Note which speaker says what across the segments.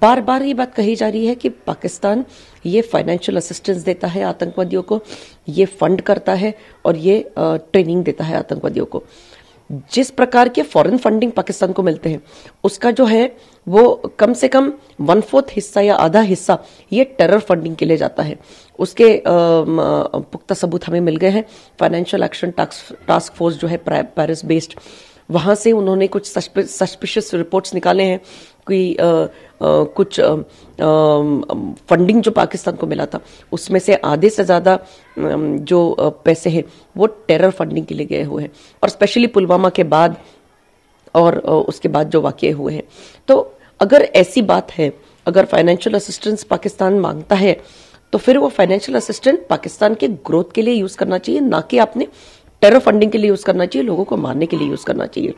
Speaker 1: बार बार ये बात कही जा रही है कि पाकिस्तान ये फाइनेंशियल असिस्टेंस देता है आतंकवादियों को, ये फंड करता है और ये ट्रेनिंग देता है आतंकवादियों को। जिस प्रकार के फॉरेन फंडिंग पाकिस्तान को मिलते हैं उसका जो है वो कम से कम 1/4 हिस्सा या आधा हिस्सा ये टेरर फंडिंग के लिए जाता है। उसके पुख्ता सबूत हमें मिल गए हैं। फाइनेंशियल एक्शन टास्क फोर्स जो है पेरिस बेस्ड, वहां से उन्होंने कुछ सस्पिशियस रिपोर्ट्स निकाले हैं कि कुछ फंडिंग जो पाकिस्तान को मिला था उसमें से आधे से ज्यादा जो पैसे हैं वो टेरर फंडिंग के लिए गए हुए हैं, और स्पेशली पुलवामा के बाद और उसके बाद जो वाकये हुए हैं। तो अगर ऐसी बात है, अगर फाइनेंशियल असिस्टेंस पाकिस्तान मांगता है तो फिर वो फाइनेंशियल असिस्टेंस पाकिस्तान के ग्रोथ के लिए यूज करना चाहिए, ना कि आपने टेरर फंडिंग के लिए यूज करना चाहिए, लोगों को मारने के लिए यूज करना चाहिए।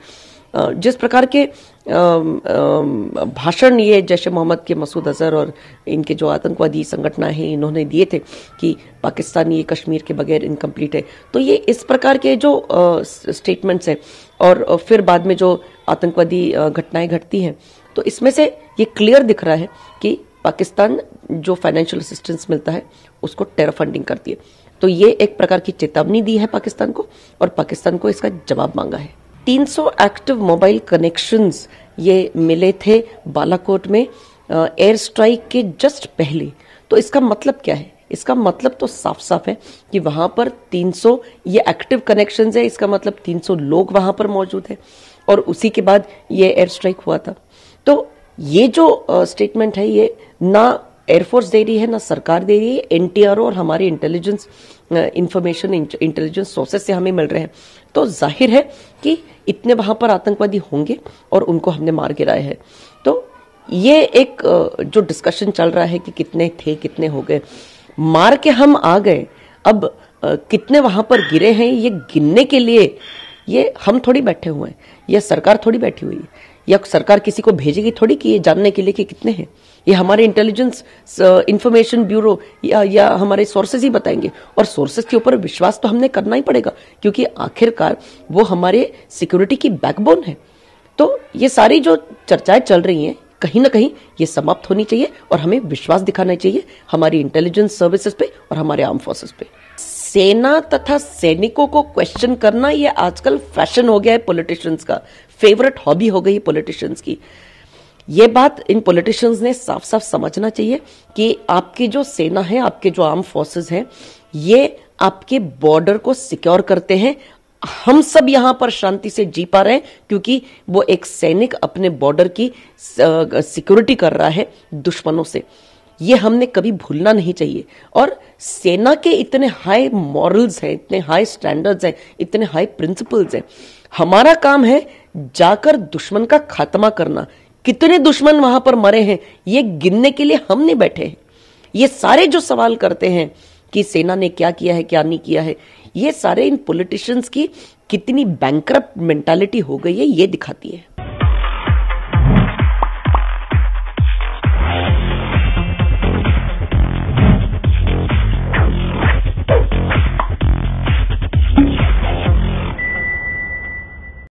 Speaker 1: जिस प्रकार के भाषण ये जैश ए मोहम्मद के मसूद अजहर और इनके जो आतंकवादी संगठन हैं इन्होंने दिए थे कि पाकिस्तान ये कश्मीर के बगैर इनकम्प्लीट है, तो ये इस प्रकार के जो स्टेटमेंट्स हैं और फिर बाद में जो आतंकवादी घटनाएं घटती हैं, तो इसमें से ये क्लियर दिख रहा है कि पाकिस्तान जो फाइनेंशियल असिस्टेंस मिलता है उसको टेरर फंडिंग करती है। तो ये एक प्रकार की चेतावनी दी है पाकिस्तान को और पाकिस्तान को इसका जवाब मांगा है। 300 एक्टिव मोबाइल कनेक्शंस ये मिले थे बालाकोट में एयर स्ट्राइक के जस्ट पहले। तो इसका मतलब क्या है? इसका मतलब तो साफ साफ है कि वहां पर 300 ये एक्टिव कनेक्शंस है, इसका मतलब 300 लोग वहां पर मौजूद है और उसी के बाद ये एयर स्ट्राइक हुआ था। तो ये जो स्टेटमेंट है ये ना एयरफोर्स दे रही है ना सरकार दे रही है, एनटीआरओ और हमारे इंटेलिजेंस इंफॉर्मेशन इंटेलिजेंस सोर्सेस से हमें मिल रहे हैं। तो जाहिर है कि इतने वहां पर आतंकवादी होंगे और उनको हमने मार गिराया है। तो ये एक जो डिस्कशन चल रहा है कि कितने थे कितने हो गए, मार के हम आ गए, अब कितने वहां पर गिरे हैं ये गिनने के लिए ये हम थोड़ी बैठे हुए हैं, ये सरकार थोड़ी बैठी हुई है, या सरकार किसी को भेजेगी थोड़ी कि ये जानने के लिए कि कितने हैं। ये हमारे इंटेलिजेंस इंफॉर्मेशन ब्यूरो या हमारे सोर्सेज ही बताएंगे, और सोर्सेज के ऊपर विश्वास तो हमने करना ही पड़ेगा क्योंकि आखिरकार वो हमारे सिक्योरिटी की बैकबोन है। तो ये सारी जो चर्चाएं चल रही हैं कहीं ना कहीं ये समाप्त होनी चाहिए और हमें विश्वास दिखाना चाहिए हमारी इंटेलिजेंस सर्विसेज पे और हमारे आर्म फोर्सेस पे। सेना तथा सैनिकों को क्वेश्चन करना ये आजकल फैशन हो गया है, पॉलिटिशियंस का फेवरेट हॉबी हो गई पॉलिटिशियंस की। ये बात इन पॉलिटिशियंस ने साफ साफ समझना चाहिए कि आपकी जो सेना है, आपके जो आर्म फोर्सेस हैं, ये आपके बॉर्डर को सिक्योर करते हैं। हम सब यहां पर शांति से जी पा रहे हैं क्योंकि वो एक सैनिक अपने बॉर्डर की सिक्योरिटी कर रहा है दुश्मनों से। ये हमने कभी भूलना नहीं चाहिए। और सेना के इतने हाई मॉरल्स हैं, इतने हाई स्टैंडर्ड्स हैं, इतने हाई प्रिंसिपल्स हैं। हमारा काम है जाकर दुश्मन का खात्मा करना। कितने दुश्मन वहां पर मरे हैं ये गिनने के लिए हम नहीं बैठे हैं। ये सारे जो सवाल करते हैं कि सेना ने क्या किया है क्या नहीं किया है, ये सारे इन पॉलिटिशियंस की कितनी बैंकरप्ट मेंटालिटी हो गई है ये दिखाती है।